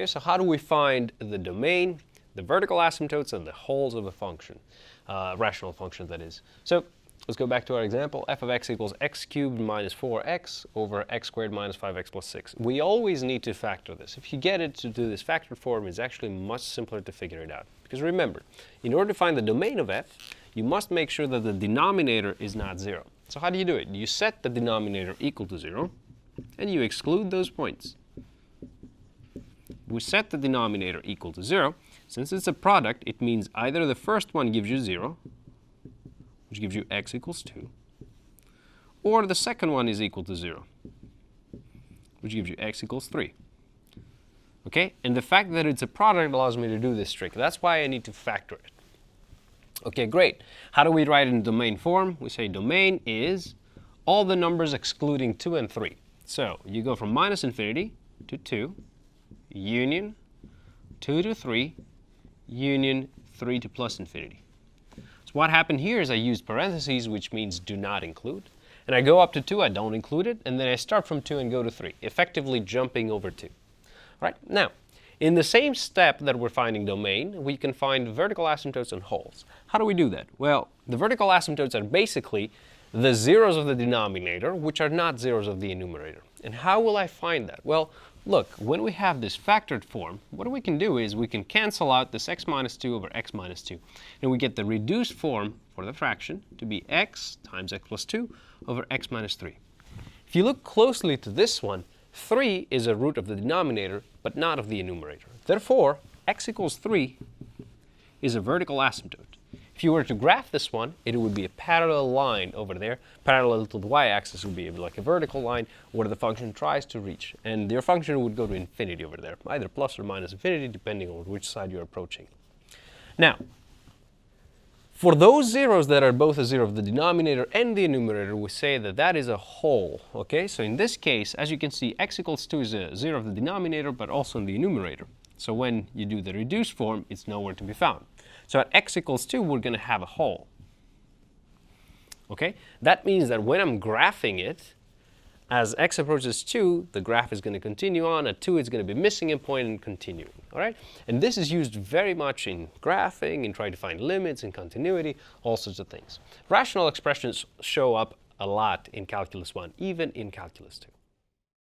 Okay, so how do we find the domain, the vertical asymptotes, and the wholes of a function, rational function that is? So let's go back to our example. F of x equals x cubed minus 4x over x squared minus 5x plus 6. We always need to factor this. If you get it to do this factored form, it's actually much simpler to figure it out. Because remember, in order to find the domain of f, you must make sure that the denominator is not 0. So how do you do it? You set the denominator equal to 0, and you exclude those points. We set the denominator equal to 0. Since it's a product, it means either the first one gives you 0, which gives you x equals 2, or the second one is equal to 0, which gives you x equals 3. Okay? And the fact that it's a product allows me to do this trick. That's why I need to factor it. Okay, great. How do we write it in domain form? We say domain is all the numbers excluding 2 and 3. So you go from minus infinity to 2, union 2 to 3, union 3 to plus infinity. So what happened here is I used parentheses, which means do not include. And I go up to 2, I don't include it, and then I start from 2 and go to 3, effectively jumping over 2. All right, now, in the same step that we're finding domain, we can find vertical asymptotes and wholes. How do we do that? Well, the vertical asymptotes are basically the zeros of the denominator, which are not zeros of the numerator. And how will I find that? Well, look, when we have this factored form, what we can do is we can cancel out this x minus 2 over x minus 2. And we get the reduced form for the fraction to be x times x plus 2 over x minus 3. If you look closely to this one, 3 is a root of the denominator, but not of the numerator. Therefore, x equals 3 is a vertical asymptote. If you were to graph this one, it would be a parallel line over there. Parallel to the y-axis would be like a vertical line where the function tries to reach. And your function would go to infinity over there, either plus or minus infinity, depending on which side you're approaching. Now, for those zeros that are both a zero of the denominator and the numerator, we say that that is a whole. Okay, so in this case, as you can see, x equals 2 is a zero of the denominator, but also in the numerator. So when you do the reduced form, it's nowhere to be found. So at x equals 2, we're going to have a whole. Okay? That means that when I'm graphing it, as x approaches 2, the graph is going to continue on. At 2, it's going to be missing a point and continuing. All right? And this is used very much in graphing, in trying to find limits, in continuity, all sorts of things. Rational expressions show up a lot in Calculus 1, even in Calculus 2.